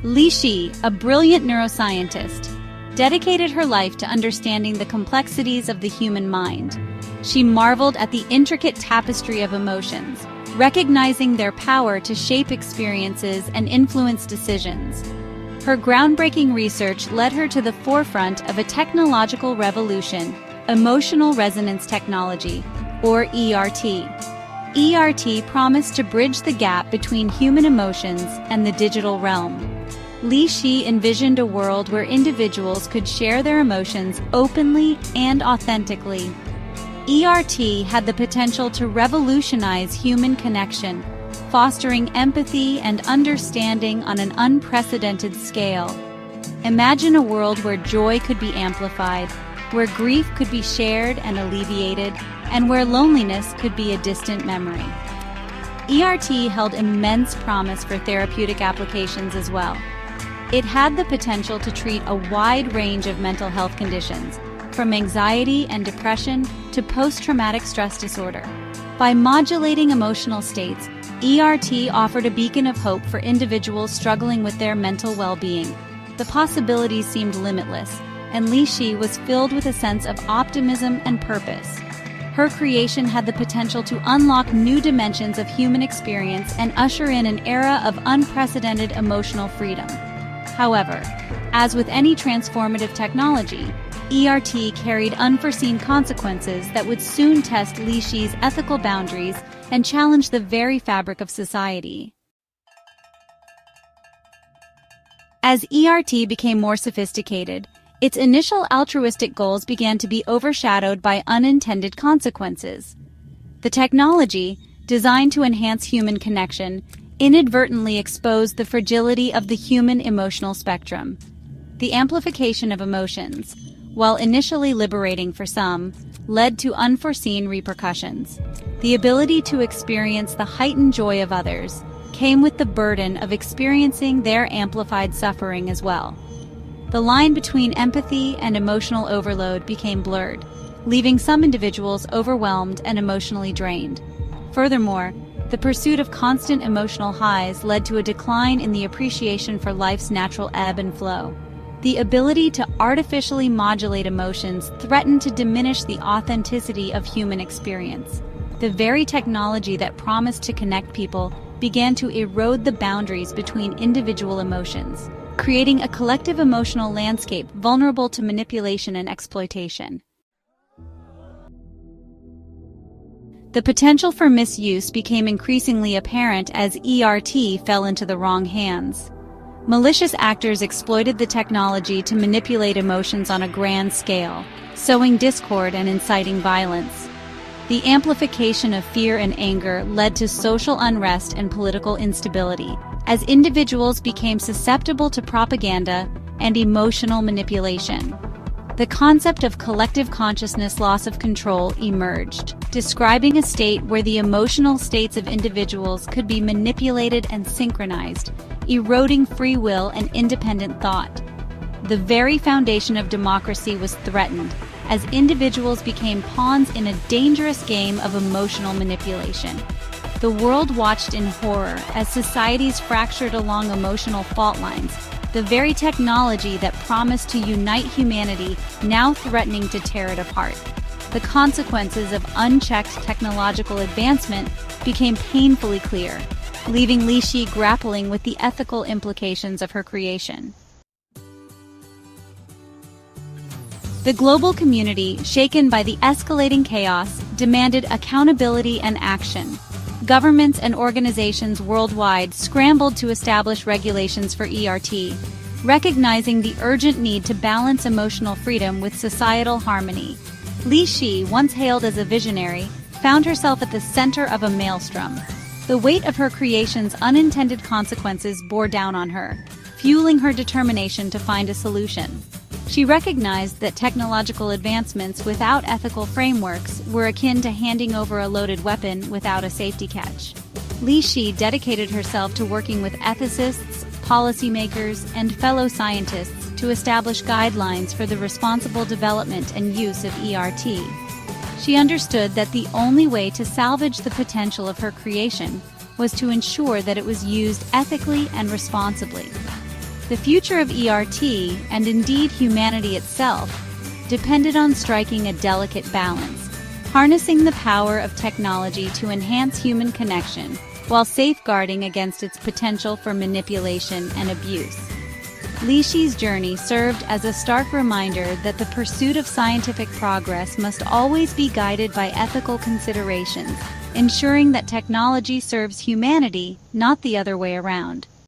Li Shi, a brilliant neuroscientist, dedicated her life to understanding the complexities of the human mind. She marveled at the intricate tapestry of emotions, recognizing their power to shape experiences and influence decisions. Her groundbreaking research led her to the forefront of a technological revolution, emotional resonance technology, or ERT. ERT promised to bridge the gap between human emotions and the digital realm. Li Shi envisioned a world where individuals could share their emotions openly and authentically. ERT had the potential to revolutionize human connection, fostering empathy and understanding on an unprecedented scale. Imagine a world where joy could be amplified, where grief could be shared and alleviated, and where loneliness could be a distant memory. ERT held immense promise for therapeutic applications as well. It had the potential to treat a wide range of mental health conditions, from anxiety and depression to post-traumatic stress disorder. By modulating emotional states, ERT offered a beacon of hope for individuals struggling with their mental well-being. The possibilities seemed limitless, and Li Shi was filled with a sense of optimism and purpose. Her creation had the potential to unlock new dimensions of human experience and usher in an era of unprecedented emotional freedom. However, as with any transformative technology, ERT carried unforeseen consequences that would soon test Li Shi's ethical boundaries and challenge the very fabric of society. As ERT became more sophisticated, its initial altruistic goals began to be overshadowed by unintended consequences. The technology, designed to enhance human connection, inadvertently exposed the fragility of the human emotional spectrum. The amplification of emotions, while initially liberating for some, led to unforeseen repercussions. The ability to experience the heightened joy of others came with the burden of experiencing their amplified suffering as well. The line between empathy and emotional overload became blurred, leaving some individuals overwhelmed and emotionally drained. Furthermore, the pursuit of constant emotional highs led to a decline in the appreciation for life's natural ebb and flow. The ability to artificially modulate emotions threatened to diminish the authenticity of human experience. The very technology that promised to connect people began to erode the boundaries between individual emotions, creating a collective emotional landscape vulnerable to manipulation and exploitation. The potential for misuse became increasingly apparent as ERT fell into the wrong hands. Malicious actors exploited the technology to manipulate emotions on a grand scale, sowing discord and inciting violence. The amplification of fear and anger led to social unrest and political instability, as individuals became susceptible to propaganda and emotional manipulation. The concept of collective consciousness loss of control emerged, describing a state where the emotional states of individuals could be manipulated and synchronized, eroding free will and independent thought. The very foundation of democracy was threatened, as individuals became pawns in a dangerous game of emotional manipulation. The world watched in horror as societies fractured along emotional fault lines, the very technology that promised to unite humanity now threatening to tear it apart. The consequences of unchecked technological advancement became painfully clear, leaving Li Shi grappling with the ethical implications of her creation. The global community, shaken by the escalating chaos, demanded accountability and action. Governments and organizations worldwide scrambled to establish regulations for ERT, recognizing the urgent need to balance emotional freedom with societal harmony. Li Shi, once hailed as a visionary, found herself at the center of a maelstrom. The weight of her creation's unintended consequences bore down on her, fueling her determination to find a solution. She recognized that technological advancements without ethical frameworks were akin to handing over a loaded weapon without a safety catch. Li Shi dedicated herself to working with ethicists, policymakers, and fellow scientists to establish guidelines for the responsible development and use of ERT. She understood that the only way to salvage the potential of her creation was to ensure that it was used ethically and responsibly. The future of ERT, and indeed humanity itself, depended on striking a delicate balance, harnessing the power of technology to enhance human connection while safeguarding against its potential for manipulation and abuse. Li Shi's journey served as a stark reminder that the pursuit of scientific progress must always be guided by ethical considerations, ensuring that technology serves humanity, not the other way around.